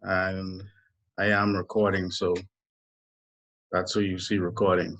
and I am recording, so that's who you see recording.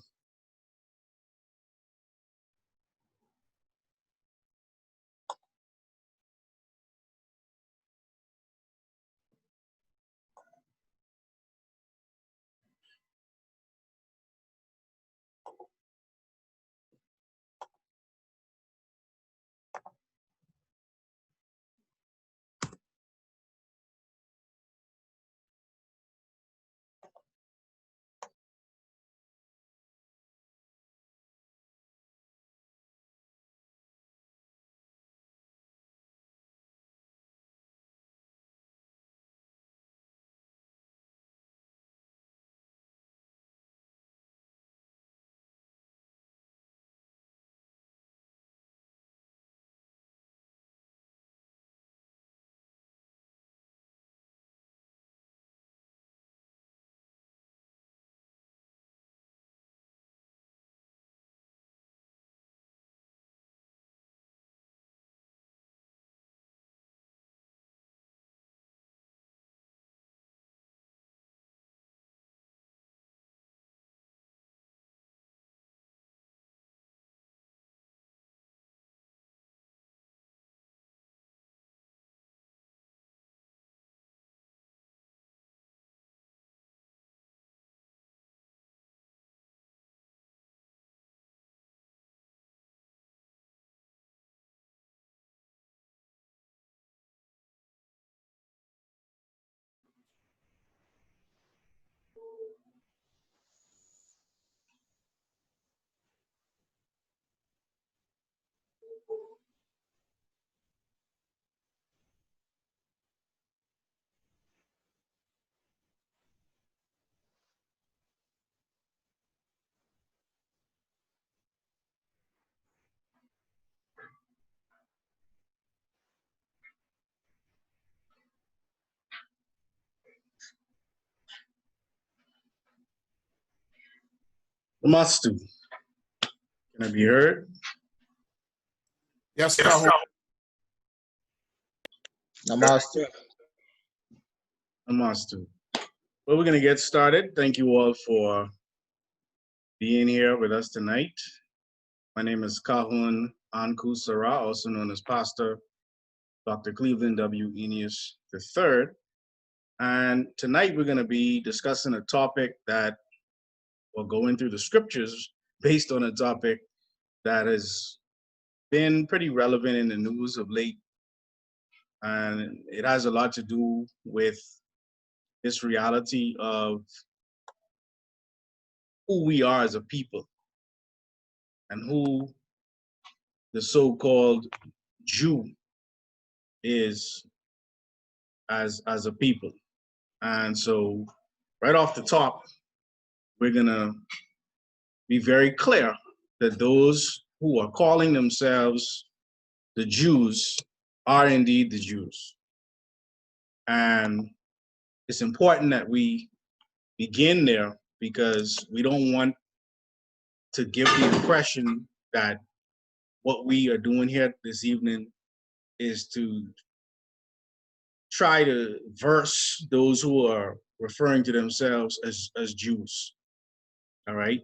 Mastu, can I be heard? Yes, Ka-Hun. Namaste. Mastu. Well, we're going to get started. Thank you all for being here with us tonight. My name is Ka-Hun Anku, also known as Pastor Dr. Cleveland W. Eneas III. And tonight we're going to be discussing a topic that we're going through the scriptures based on a topic that has been pretty relevant in the news of late. And it has a lot to do with this reality of who we are as a people and who the so-called Jew is as a people. And so right off the top, we're gonna be very clear that those who are calling themselves the Jews are indeed the Jews. And it's important that we begin there because we don't want to give the impression that what we are doing here this evening is to try to verse those who are referring to themselves as Jews. All right.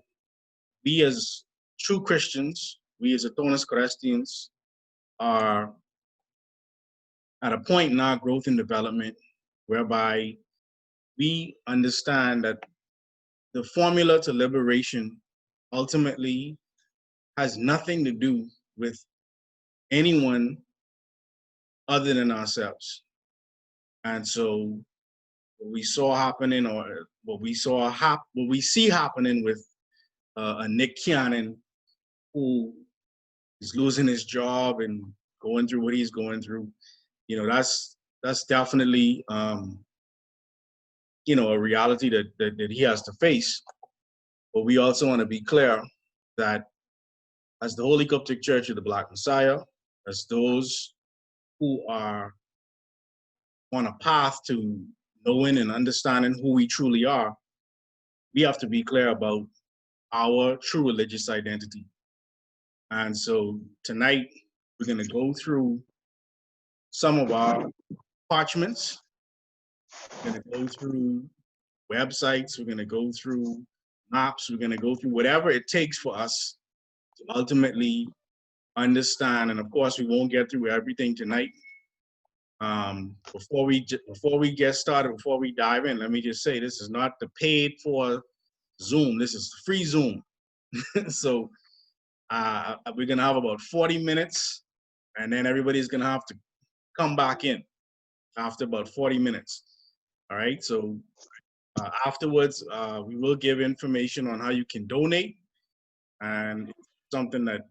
We as true Christians, we as Adonis Christians are at a point in our growth and development whereby we understand that the formula to liberation ultimately has nothing to do with anyone other than ourselves. And so what we saw happening, or what we see happening with a Nick Cannon, who is losing his job and going through what he's going through, you know, that's definitely you know, a reality that he has to face. But we also want to be clear that as the Holy Qubtic Church of the Black Messiah, as those who are on a path to knowing and understanding who we truly are, we have to be clear about our true religious identity. And so tonight, we're going to go through some of our parchments We're going to go through websites. We're going to go through maps. We're going to go through whatever it takes for us to ultimately understand. And of course, we won't get through everything tonight. Before we get started, before we dive in, let me just say this is not the paid for Zoom. This is free Zoom. So we're gonna have about 40 minutes, and then everybody's gonna have to come back in after about 40 minutes. All right. So afterwards, we will give information on how you can donate, and it's something that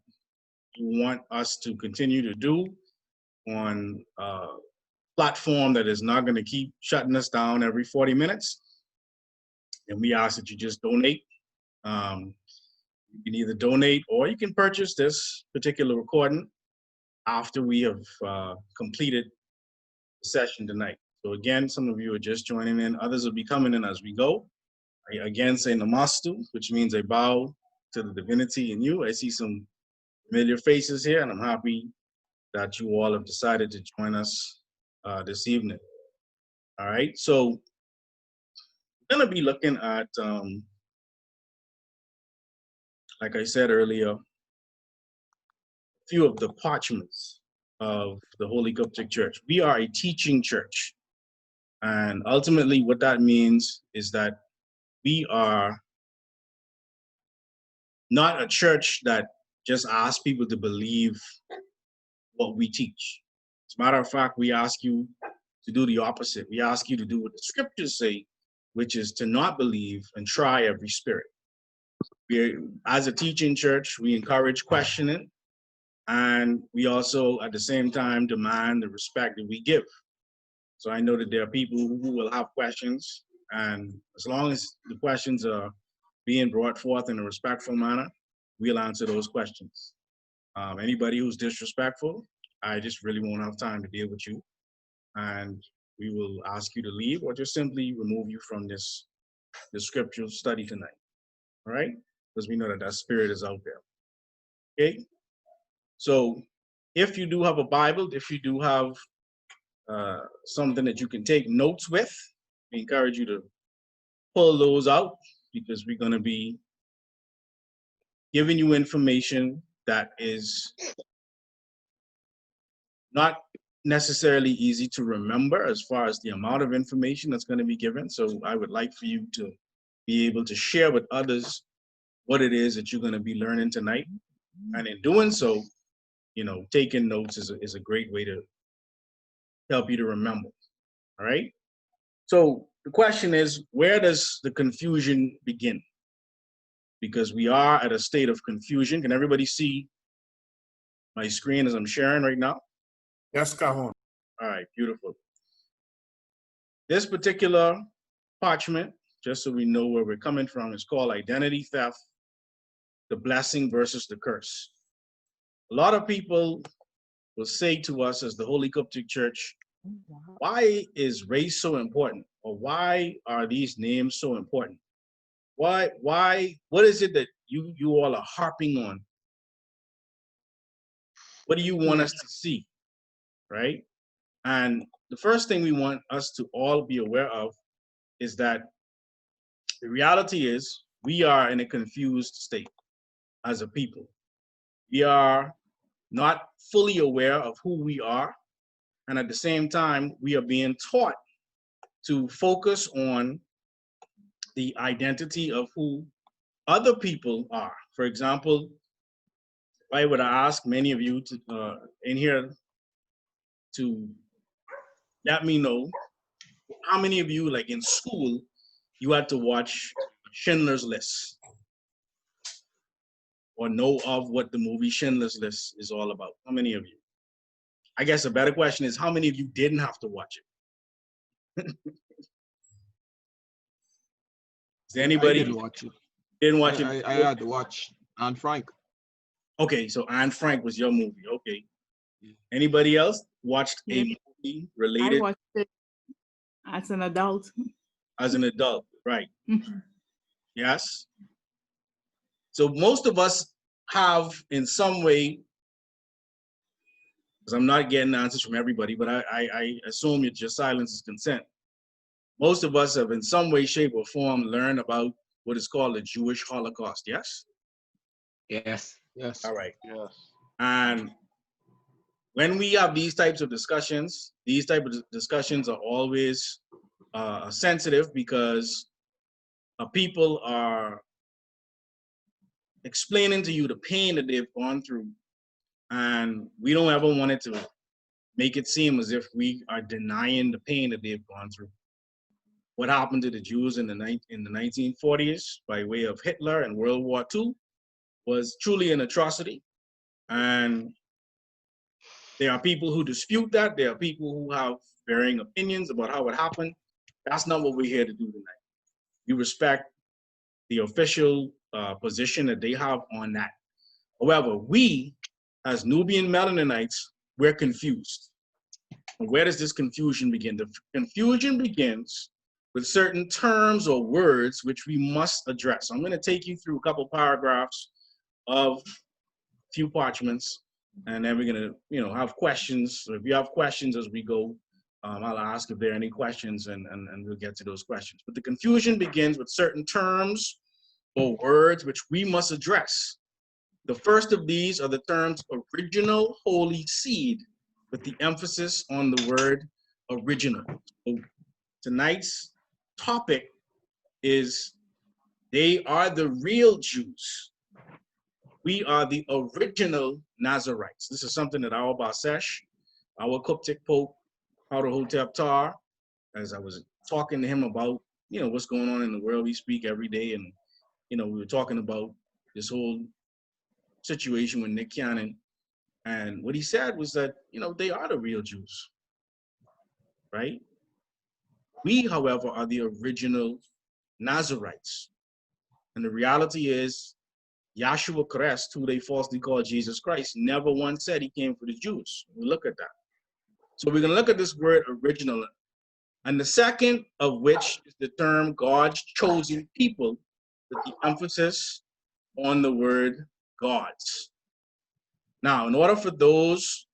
you want us to continue to do on platform that is not going to keep shutting us down every 40 minutes. And we ask that you just donate. You can either donate or you can purchase this particular recording after we have completed the session tonight. So again, some of you are just joining in. Others will be coming in as we go. I again say namastu, which means I bow to the divinity in you. I see some familiar faces here, and I'm happy that you all have decided to join us this evening. All right, so we're going to be looking at, like I said earlier, a few of the parchments of the Holy Qubtic Church. We are a teaching church, and ultimately what that means is that we are not a church that just asks people to believe what we teach. As a matter of fact, we ask you to do the opposite. We ask you to do what the scriptures say, which is to not believe and try every spirit. As a teaching church, we encourage questioning, and we also, at the same time, demand the respect that we give. So I know that there are people who will have questions, and as long as the questions are being brought forth in a respectful manner, we'll answer those questions. Anybody who's disrespectful, I just really won't have time to deal with you, and we will ask you to leave or just simply remove you from this scriptural study tonight. All right? Because we know that that spirit is out there. Okay? So if you do have a Bible, if you do have something that you can take notes with, we encourage you to pull those out, because we're going to be giving you information that is not necessarily easy to remember as far as the amount of information that's going to be given. So I would like for you to be able to share with others what it is that you're going to be learning tonight. And in doing so, you know, taking notes is a great way to help you to remember. All right. So the question is, where does the confusion begin? Because we are at a state of confusion. Can everybody see my screen as I'm sharing right now? Yes, Ka-Hun. All right, beautiful. This particular parchment, just so we know where we're coming from, is called Identity Theft, the Blessing versus the Curse. A lot of people will say to us as the Holy Qubtic Church, why is race so important? Or why are these names so important? What is it that you all are harping on? What do you want us to see, right? And the first thing we want us to all be aware of is that the reality is we are in a confused state as a people. We are not fully aware of who we are. And at the same time, we are being taught to focus on the identity of who other people are. For example, if I were to ask many of you to, in here to let me know how many of you, like in school, you had to watch Schindler's List or know of what the movie Schindler's List is all about? How many of you? I guess a better question is, how many of you didn't have to watch it? Is there anybody? I didn't watch it. Didn't watch it? I had to watch Anne Frank. Okay, so Anne Frank was your movie. Okay. Anybody else watched a movie related? I watched it as an adult. As an adult, right? Yes. So most of us have, in some way, because I'm not getting answers from everybody, but I assume that your silence is consent. most of us have in some way, shape, or form learned about what is called the Jewish Holocaust, yes? Yes. Yes. All right. Yes. And when we have these types of discussions, these type of discussions are always sensitive because people are explaining to you the pain that they've gone through. And we don't ever want it to make it seem as if we are denying the pain that they've gone through. What happened to the Jews in the 1940s by way of Hitler and World War II was truly an atrocity. And there are people who dispute that. There are people who have varying opinions about how it happened. That's not what we're here to do tonight. We respect the official position that they have on that. However, we, as Nubian Melaninites, we're confused. And where does this confusion begin? The confusion begins with certain terms or words which we must address. I'm going to take you through a couple paragraphs of a few parchments, and then we're going to, have questions. So if you have questions as we go, I'll ask if there are any questions, and we'll get to those questions. But the confusion begins with certain terms or words which we must address. The first of these are the terms original holy seed, with the emphasis on the word original. So tonight's topic is they are the real Jews. We are the original Na-Za-Rites. This is something that our Basesh, our Qubtic Pope, Hotep Tar, as I was talking to him about, what's going on in the world. We speak every day, and, we were talking about this whole situation with Nick Cannon. And what he said was that, they are the real Jews, right? We, however, are the original Na-Za-Rites. And the reality is, Yahshua Christ, who they falsely call Jesus Christ, never once said he came for the Jews. We look at that. So we're going to look at this word original. And the second of which is the term God's chosen people, with the emphasis on the word God's. Now, in order for those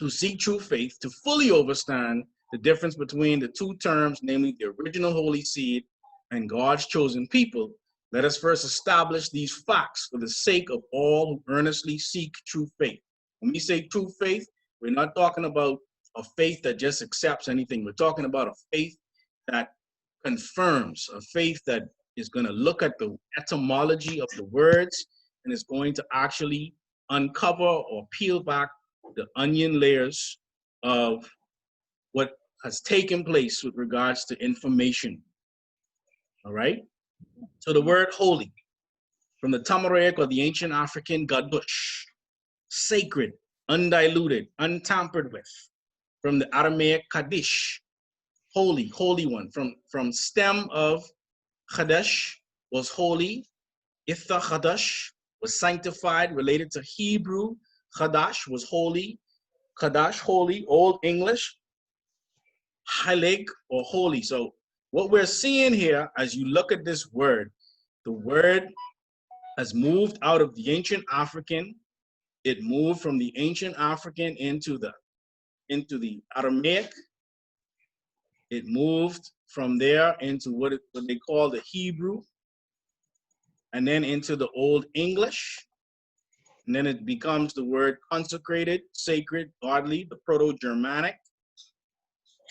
who seek true faith to fully understand the difference between the two terms, namely the original holy seed and God's chosen people, let us first establish these facts for the sake of all who earnestly seek true faith. When we say true faith, we're not talking about a faith that just accepts anything. We're talking about a faith that confirms, a faith that is going to look at the etymology of the words and is going to actually uncover or peel back the onion layers of what has taken place with regards to information. All right? So the word holy, from the Tamaraic or the ancient African gadush, sacred, undiluted, untampered with. From the Aramaic kaddish, holy, holy one. From stem of Chadash was holy. Itha Chadash was sanctified, related to Hebrew. Chadash was holy. Kadash, holy, Old English. Halig, or holy. So what we're seeing here, as you look at this word, the word has moved out of the ancient African. It moved from the ancient African into the Aramaic. It moved from there into what they call the Hebrew, and then into the Old English. And then it becomes the word consecrated, sacred, godly, the Proto-Germanic,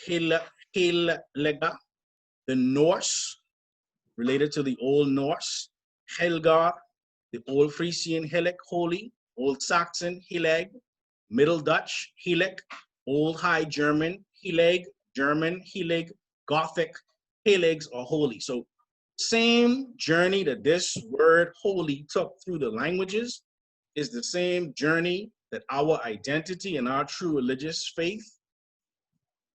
Hilega, the Norse, related to the Old Norse, Helgar, the Old Frisian Helig, holy, Old Saxon, Hileg, Middle Dutch, Hilik, Old High German, Hileg, German, Hilig, Gothic, Helegs are holy. So same journey that this word holy took through the languages is the same journey that our identity and our true religious faith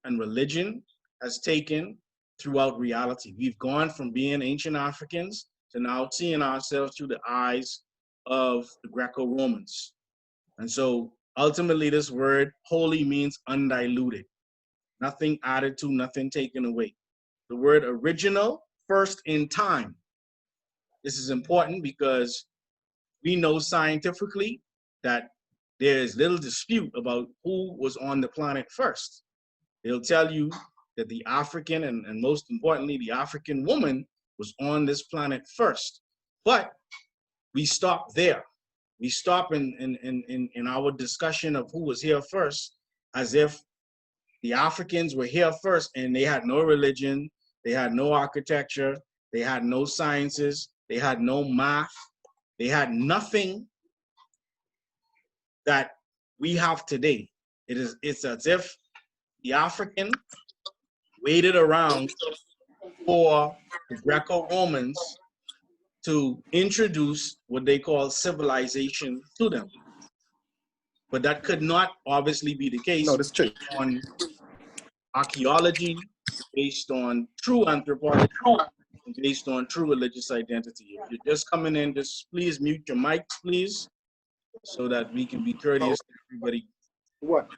and religion has taken throughout reality. We've gone from being ancient Africans to now seeing ourselves through the eyes of the Greco-Romans. And so ultimately this word holy means undiluted, nothing added to, nothing taken away. The word original, first in time. This is important because we know scientifically that there is little dispute about who was on the planet first. They'll tell you that the African, and most importantly, the African woman was on this planet first. But we stop there. We stop in our discussion of who was here first, as if the Africans were here first and they had no religion, they had no architecture, they had no sciences, they had no math, they had nothing that we have today. It's as if the African waited around for the Greco-Romans to introduce what they call civilization to them. But that could not obviously be the case. No, that's true. On archaeology, based on true anthropology, based on true religious identity. If you're just coming in, just please mute your mics, please, so that we can be courteous to everybody. What?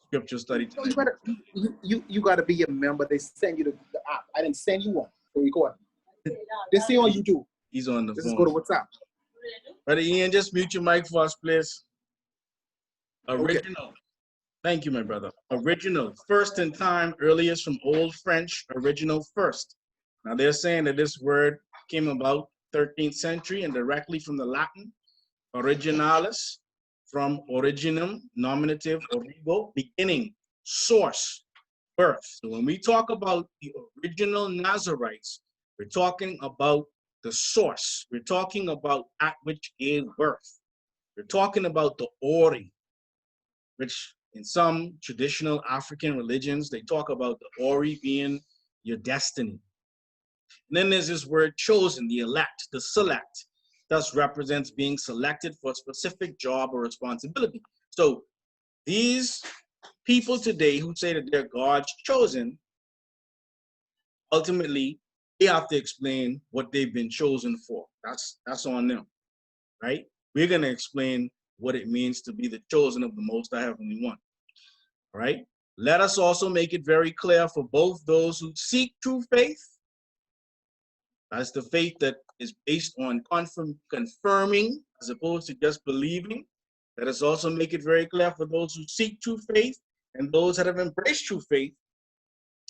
Scripture study No, tonight. you gotta be a member. They send you the app. I didn't send you one. So you go on. They see on YouTube. He's on the Let's phone. just go to WhatsApp. Brother Ian, just mute your mic for us, please. Okay. Original. Thank you, my brother. Original, first in time, earliest from Old French, original first. Now they're saying that this word came about 13th century and directly from the Latin, originalis, from originum, nominative, origo, beginning, source, birth. So when we talk about the original Na-Za-Rites, we're talking about the source. We're talking about that which gave birth. We're talking about the ori, which in some traditional African religions, they talk about the ori being your destiny. And then there's this word chosen, the elect, the select, thus represents being selected for a specific job or responsibility. So these people today who say that they're God's chosen, ultimately, they have to explain what they've been chosen for. That's on them, right? We're going to explain what it means to be the chosen of the Most High Heavenly One, all right? Let us also make it very clear for both those who seek true faith, that's the faith that is based on confirming as opposed to just believing. Let us also make it very clear for those who seek true faith and those that have embraced true faith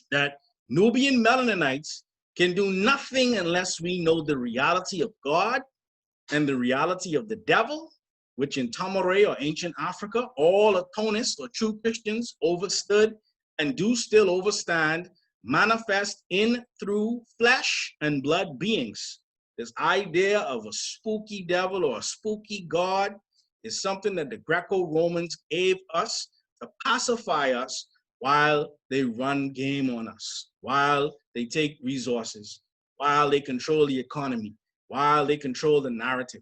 that Nubian Melanites can do nothing unless we know the reality of God and the reality of the devil, which in Tamare or ancient Africa, all Atonists or true Christians overstood and do still overstand, manifest in through flesh and blood beings. This idea of a spooky devil or a spooky God is something that the Greco-Romans gave us to pacify us while they run game on us, while they take resources, while they control the economy, while they control the narrative,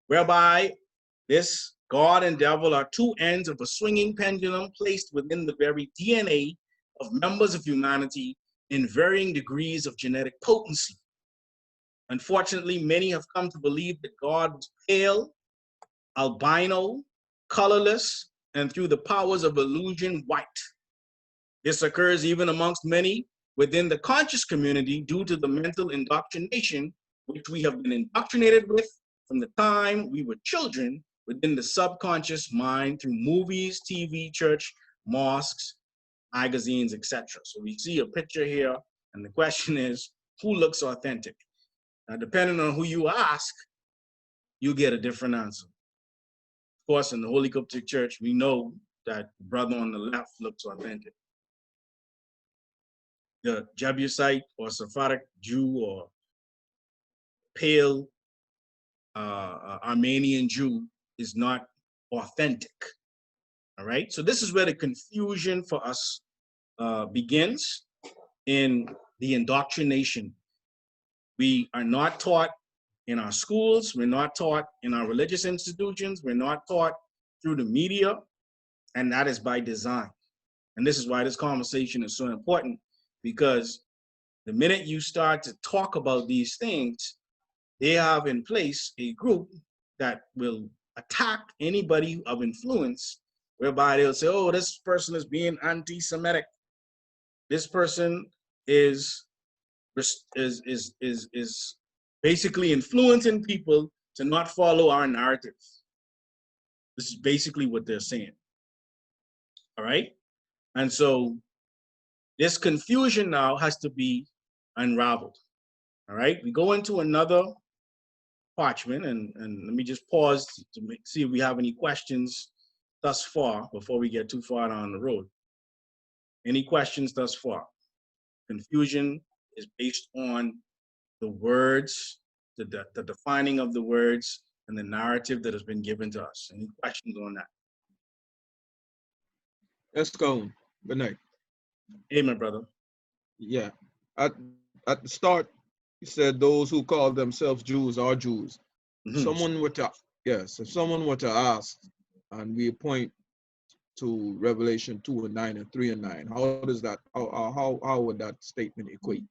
whereby this God and devil are two ends of a swinging pendulum placed within the very DNA of members of humanity in varying degrees of genetic potency. Unfortunately, many have come to believe that God was pale, albino, colorless, and through the powers of illusion, white. This occurs even amongst many within the conscious community due to the mental indoctrination which we have been indoctrinated with from the time we were children within the subconscious mind through movies, TV, church, mosques, magazines, etc. So we see a picture here, and the question is, who looks authentic? Now, depending on who you ask, you get a different answer. Of course, in the Holy Qubtic Church, we know that the brother on the left looks authentic. The Jebusite or Sephardic Jew or pale Armenian Jew is not authentic. All right, so this is where the confusion for us begins in the indoctrination. We are not taught in our schools, we're not taught in our religious institutions, we're not taught through the media, and that is by design. And this is why this conversation is so important, because the minute you start to talk about these things, they have in place a group that will attack anybody of influence, whereby they'll say, oh, this person is being anti-Semitic. This person is basically influencing people to not follow our narrative. This is basically what they're saying. All right? And so this confusion now has to be unraveled. All right, we go into another parchment, and let me just pause to see if we have any questions thus far before we get too far down the road. Any questions thus far? Confusion is based on the words, the defining of the words, and the narrative that has been given to us. Any questions on that? Let's go. Good night. Amen, brother. Yeah. At the start, you said those who call themselves Jews are Jews. Mhm. Someone were to, yes, if someone were to ask, and we point to Revelation 2:9 and 3:9, how does that, how would that statement equate?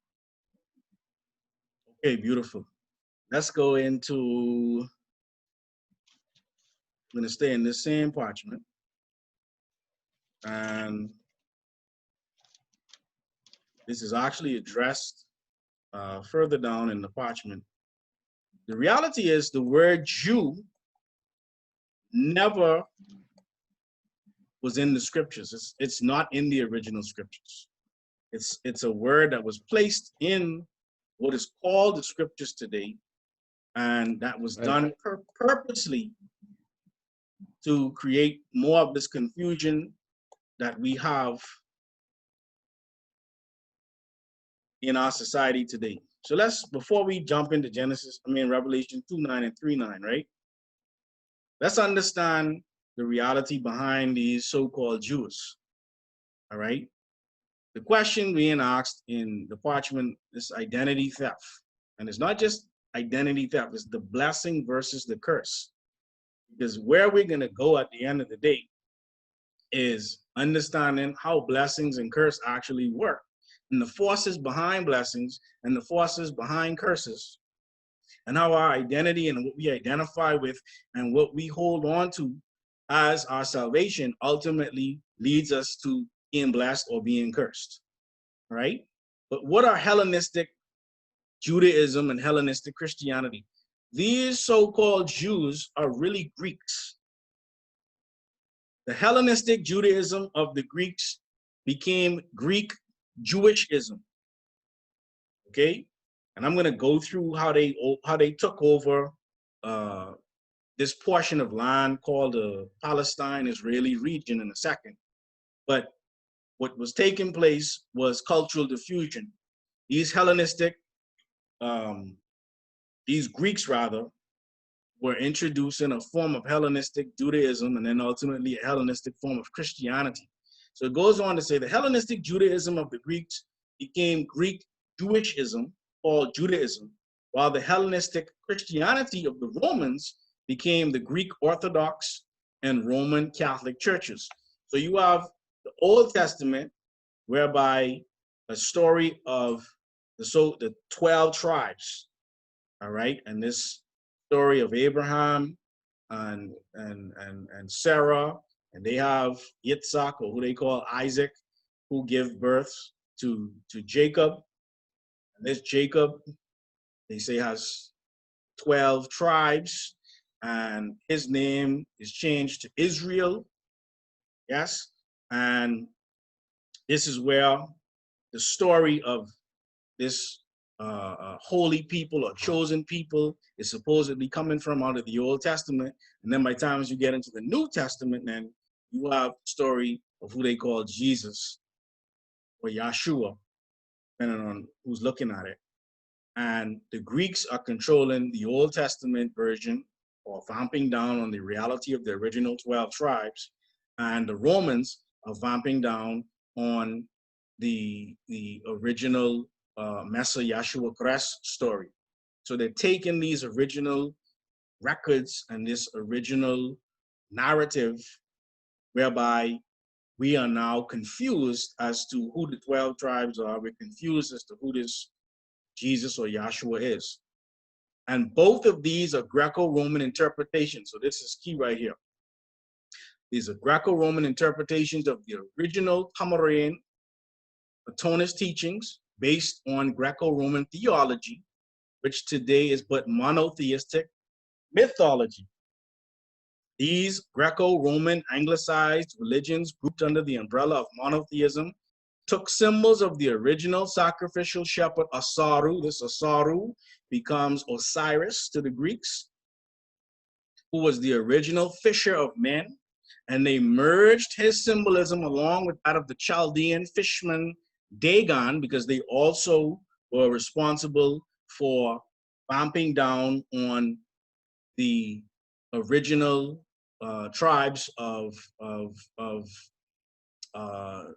Okay, beautiful. Let's go into, I'm going to stay in this same parchment. And this is actually addressed further down in the parchment. The reality is the word Jew never was in the scriptures. It's not in the original scriptures. It's a word that was placed in what is called the scriptures today, and that was done purposely to create more of this confusion that we have in our society today. So before we jump into Revelation 2:9 and 3:9, right? Let's understand the reality behind these so-called Jews, all right? The question being asked in the parchment is identity theft. And it's not just identity theft, it's the blessing versus the curse. Because where we're going to go at the end of the day is understanding how blessings and curse actually work, and the forces behind blessings and the forces behind curses, and how our identity and what we identify with and what we hold on to as our salvation ultimately leads us to being blessed or being cursed, right? But what are Hellenistic Judaism and Hellenistic Christianity? These so-called Jews are really Greeks. The Hellenistic Judaism of the Greeks became Greek Jewishism, okay? And I'm gonna go through how they took over this portion of land called the Palestine-Israeli region in a second. But what was taking place was cultural diffusion. These Hellenistic, these Greeks rather, were introducing a form of Hellenistic Judaism and then ultimately a Hellenistic form of Christianity. So it goes on to say the Hellenistic Judaism of the Greeks became Greek Jewishism, called Judaism, while the Hellenistic Christianity of the Romans became the Greek Orthodox and Roman Catholic churches. So you have the Old Testament, whereby a story of the 12 tribes, all right, and this story of Abraham and Sarah, and they have Yitzhak, or who they call Isaac, who give birth to Jacob. And this Jacob, they say, has 12 tribes, and his name is changed to Israel. Yes, and this is where the story of this holy people or chosen people is supposedly coming from out of the Old Testament. And then by the time you get into the New Testament, then you have the story of who they call Jesus or Yahshua, depending on who's looking at it. And the Greeks are controlling the Old Testament version or vamping down on the reality of the original 12 tribes. And the Romans are vamping down on the original Messiah Yahshua Christ story. So they're taking these original records and this original narrative, whereby we are now confused as to who the 12 tribes are. We're confused as to who this Jesus or Yahshua is. And both of these are Greco-Roman interpretations. So this is key right here. These are Greco-Roman interpretations of the original Qamarain Atonist teachings based on Greco-Roman theology, which today is but monotheistic mythology. These Greco-Roman anglicized religions grouped under the umbrella of monotheism took symbols of the original sacrificial shepherd Asaru. This Asaru becomes Osiris to the Greeks, who was the original fisher of men, and they merged his symbolism along with that of the Chaldean fishman Dagon, because they also were responsible for clamping down on the original tribes of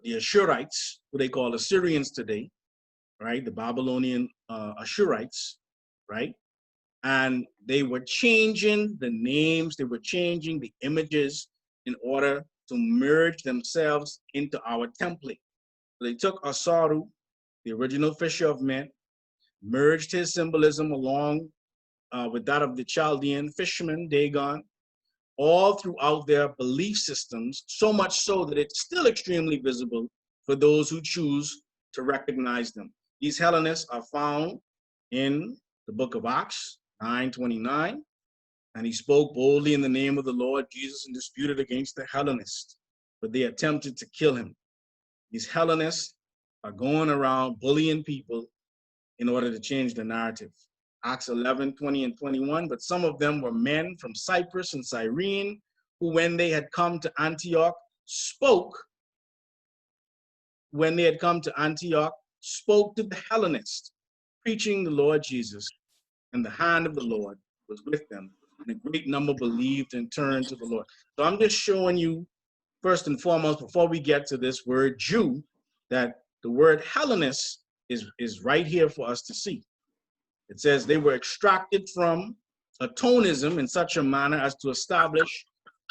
the Ashurites, who they call Assyrians today, right? The Babylonian Ashurites, right? And they were changing the names, they were changing the images in order to merge themselves into our template. So they took Asaru, the original fisher of men, merged his symbolism along with that of the Chaldean fisherman, Dagon, all throughout their belief systems, so much so that it's still extremely visible for those who choose to recognize them. These Hellenists are found in the book of Acts 9:29, and he spoke boldly in the name of the Lord Jesus and disputed against the Hellenists, but they attempted to kill him. These Hellenists are going around bullying people in order to change the narrative. Acts 11:20 and 21, but some of them were men from Cyprus and Cyrene, who when they had come to Antioch, spoke to the Hellenists, preaching the Lord Jesus, and the hand of the Lord was with them, and a great number believed and turned to the Lord. So I'm just showing you, first and foremost, before we get to this word Jew, that the word Hellenist is right here for us to see. It says they were extracted from atonism in such a manner as to establish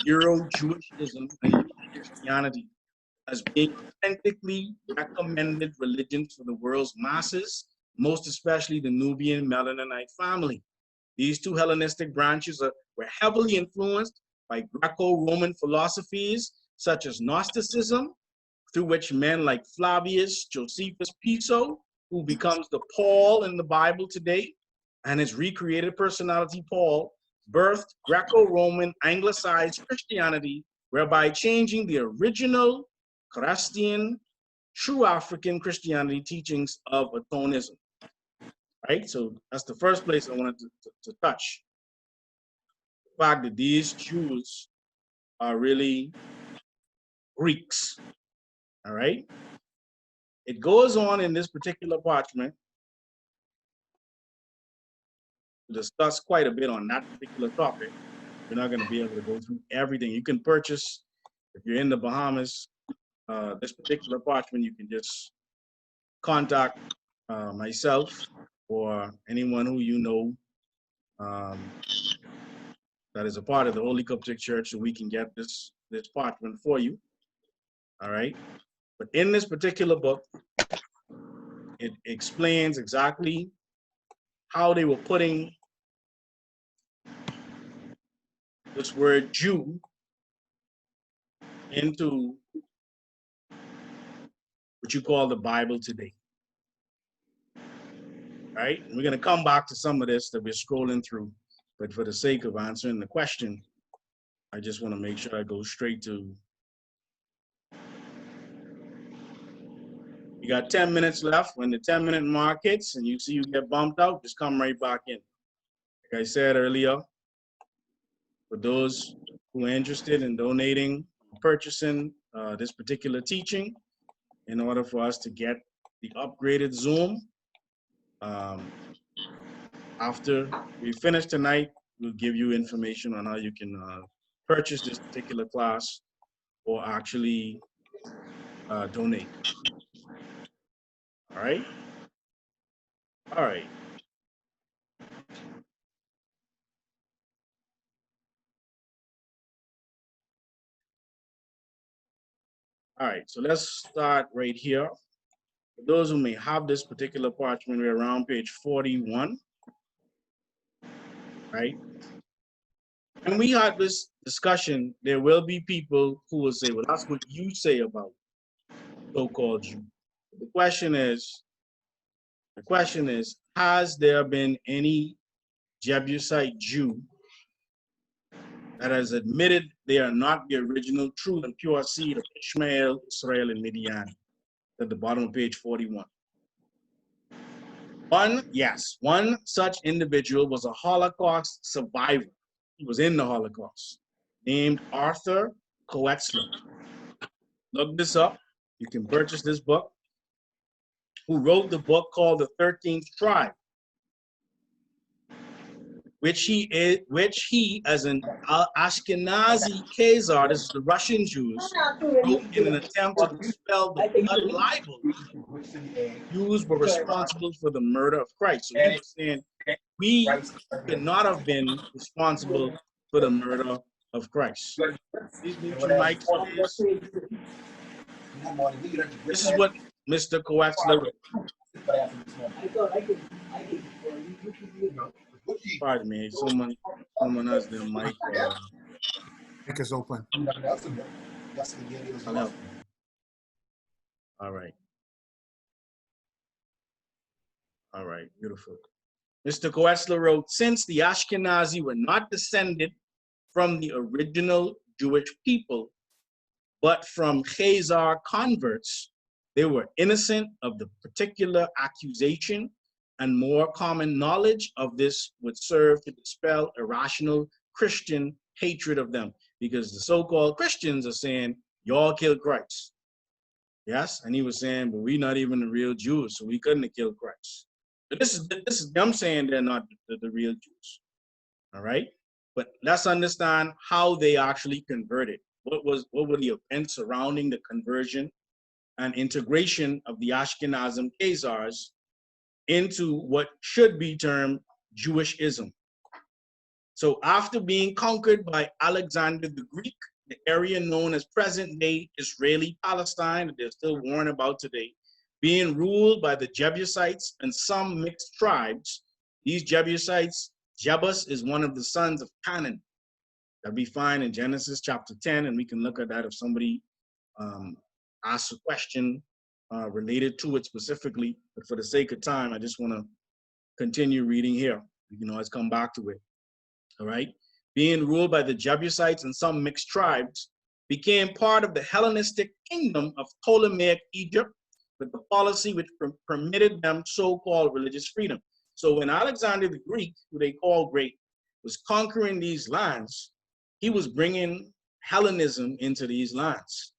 Euro-Jewishism and Christianity as being authentically recommended religions for the world's masses, most especially the Nubian Melaninite family. These two Hellenistic branches were heavily influenced by Greco-Roman philosophies such as Gnosticism, through which men like Flavius Josephus Piso, who becomes the Paul in the Bible today, and his recreated personality Paul, birthed Greco-Roman anglicized Christianity, whereby changing the original Christian, true African Christianity teachings of atonism. Right? So that's the first place I wanted to touch. The fact that these Jews are really Greeks. All right? It goes on in this particular parchment to discuss quite a bit on that particular topic. We're not going to be able to go through everything. You can purchase, if you're in the Bahamas, this particular parchment, you can just contact myself or anyone who you know that is a part of the Holy Qubtic Church, so we can get this parchment for you. All right. But in this particular book, it explains exactly how they were putting this word Jew into what you call the Bible today. Right? And we're going to come back to some of this that we're scrolling through, but for the sake of answering the question, I just want to make sure I go straight to. You got 10 minutes left. When the 10-minute mark hits and you see you get bumped out, just come right back in. Like I said earlier, for those who are interested in donating, purchasing this particular teaching, in order for us to get the upgraded Zoom, after we finish tonight, we'll give you information on how you can purchase this particular class or actually donate. All right? All right. All right, so let's start right here. For those who may have this particular parchment, we're around page 41, right? When we had this discussion, there will be people who will say, well, that's what you say about so-called Jew. The question is, has there been any Jebusite Jew that has admitted they are not the original, true, and pure seed of Ishmael, Israel, and Midian. At the bottom of page 41. One such individual was a Holocaust survivor. He was in the Holocaust, named Arthur Koetzler. Look this up. You can purchase this book. Who wrote the book called The 13th Tribe, which he as an Ashkenazi Khazar, this is the Russian Jews, wrote in an attempt to dispel the blood libel Jews were responsible for the murder of Christ. So he was saying we could not have been responsible for the murder of Christ. Please mute your mics, please. This is what Mr. Koetzler wrote. Pardon me, someone has their mic. Mic is open. I'll help. All right. All right, beautiful. Mr. Koetzler wrote, since the Ashkenazi were not descended from the original Jewish people, but from Khazar converts, they were innocent of the particular accusation, and more common knowledge of this would serve to dispel irrational Christian hatred of them, because the so-called Christians are saying, y'all killed Christ. Yes, and he was saying, but we're not even the real Jews, so we couldn't have killed Christ. But this is them saying they're not the real Jews. All right, but let's understand how they actually converted. What were the events surrounding the conversion and integration of the Ashkenazim Khazars into what should be termed Jewishism. So after being conquered by Alexander the Greek, the area known as present-day Israeli Palestine, that they're still warned about today, being ruled by the Jebusites and some mixed tribes. These Jebusites, Jebus is one of the sons of Canaan that we find in Genesis chapter 10, and we can look at that if somebody asks a question related to it specifically. But for the sake of time, I just want to continue reading here. We can always come back to it. All right. Being ruled by the Jebusites and some mixed tribes, became part of the Hellenistic kingdom of Ptolemaic Egypt, with the policy which permitted them so-called religious freedom. So when Alexander the Greek, who they call great, was conquering these lands, he was bringing Hellenism into these lands.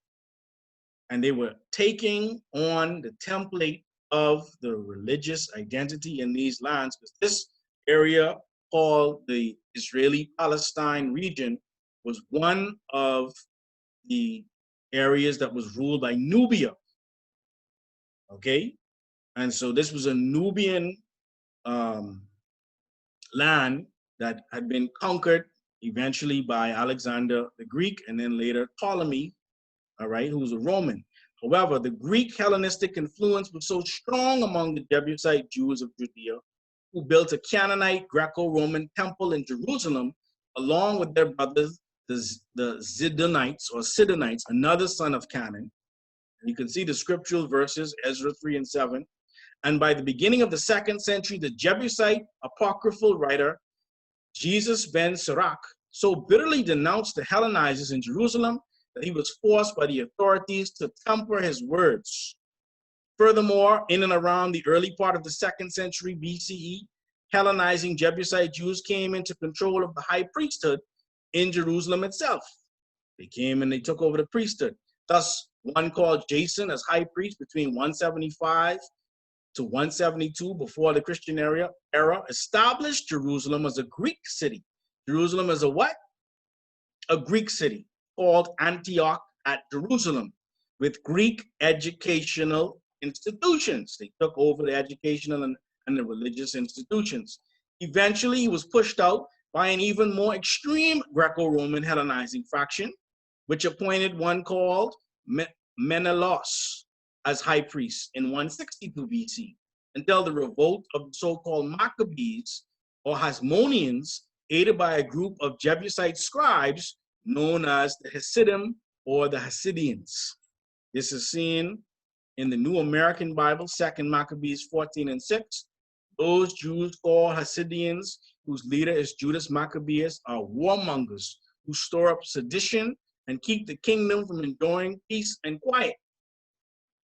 And they were taking on the template of the religious identity in these lands, because this area called the Israeli Palestine region was one of the areas that was ruled by Nubia. Okay, and so this was a Nubian land that had been conquered eventually by Alexander the Greek, and then later Ptolemy, all right, who was a Roman. However, the Greek Hellenistic influence was so strong among the Jebusite Jews of Judea, who built a Canaanite Greco-Roman temple in Jerusalem, along with their brothers, the Zidonites or Sidonites, another son of Canaan. And you can see the scriptural verses, Ezra 3 and 7. And by the beginning of the 2nd century, the Jebusite apocryphal writer, Jesus ben Sirach, so bitterly denounced the Hellenizers in Jerusalem that he was forced by the authorities to temper his words. Furthermore, in and around the early part of the 2nd century BCE, Hellenizing Jebusite Jews came into control of the high priesthood in Jerusalem itself. They came and they took over the priesthood. Thus, one called Jason as high priest between 175 to 172 before the Christian era established Jerusalem as a Greek city. Jerusalem is a what? A Greek city called Antioch at Jerusalem, with Greek educational institutions. They took over the educational and the religious institutions. Eventually, he was pushed out by an even more extreme Greco-Roman Hellenizing faction, which appointed one called Menelaus as high priest in 162 BC, until the revolt of the so-called Maccabees or Hasmoneans, aided by a group of Jebusite scribes known as the Hasidim or the Hasidians. This is seen in the New American Bible, 2 Maccabees 14 and 6. Those Jews called Hasidians, whose leader is Judas Maccabeus, are warmongers who store up sedition and keep the kingdom from enjoying peace and quiet.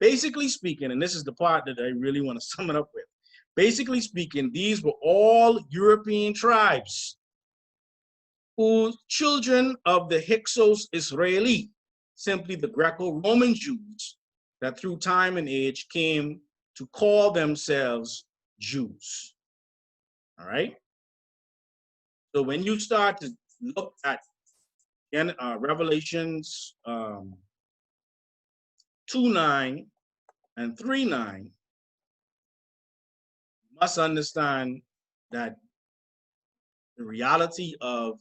Basically speaking, and this is the part that I really want to sum it up with. Basically speaking, these were all European tribes who children of the Hyksos Israeli, simply the Greco-Roman Jews that through time and age came to call themselves Jews. All right? So when you start to look at Revelations 2:9 and 3:9, you must understand that the reality of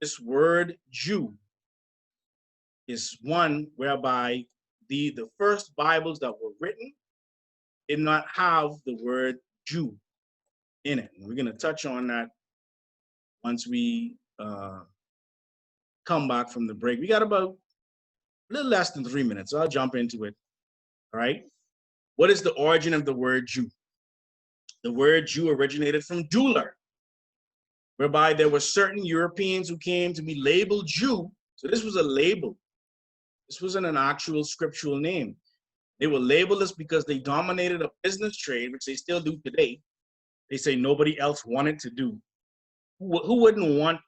this word Jew is one whereby the first Bibles that were written did not have the word Jew in it. And we're going to touch on that once we come back from the break. We got about a little less than 3 minutes, so I'll jump into it. All right. What is the origin of the word Jew? The word Jew originated from jeweler, whereby there were certain Europeans who came to be labeled Jew. So this was a label. This wasn't an actual scriptural name. They were labeled this because they dominated a business trade, which they still do today. They say nobody else wanted to do. Who wouldn't want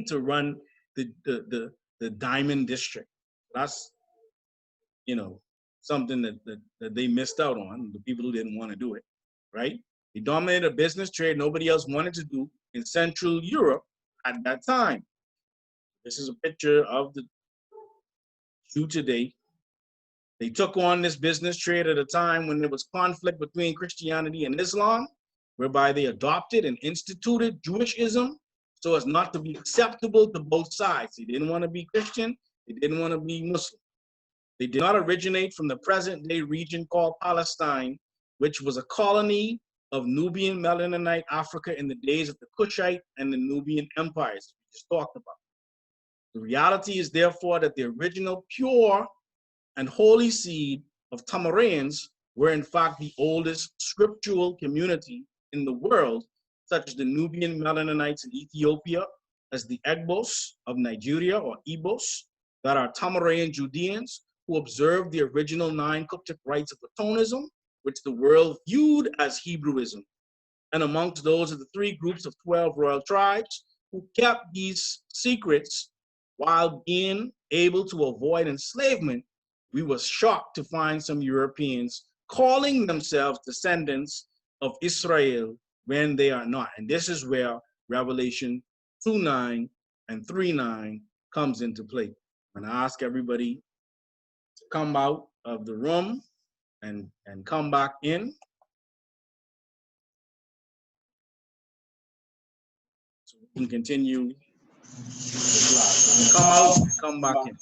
to run the diamond district? That's, you know, something that they missed out on, the people who didn't want to do it, right? They dominated a business trade nobody else wanted to do in Central Europe at that time. This is a picture of the Jew today. They took on this business trade at a time when there was conflict between Christianity and Islam, whereby they adopted and instituted Jewishism so as not to be acceptable to both sides. They didn't want to be Christian, they didn't want to be Muslim. They did not originate from the present-day region called Palestine, which was a colony of Nubian Melaninite Africa in the days of the Kushite and the Nubian empires we just talked about. The reality is therefore that the original pure and holy seed of Tamarians were in fact the oldest scriptural community in the world, such as the Nubian Melaninites in Ethiopia, as the Egbos of Nigeria or Igbos, that are Tamarian Judeans who observed the original 9 Qubtic rites of atonism, which the world viewed as Hebrewism. And amongst those are the 3 groups of 12 royal tribes who kept these secrets while being able to avoid enslavement. We were shocked to find some Europeans calling themselves descendants of Israel when they are not. And this is where Revelation 2:9 and 3:9 comes into play. I'm gonna ask everybody to come out of the room and come back in. So we can continue the class. So come out, come back in.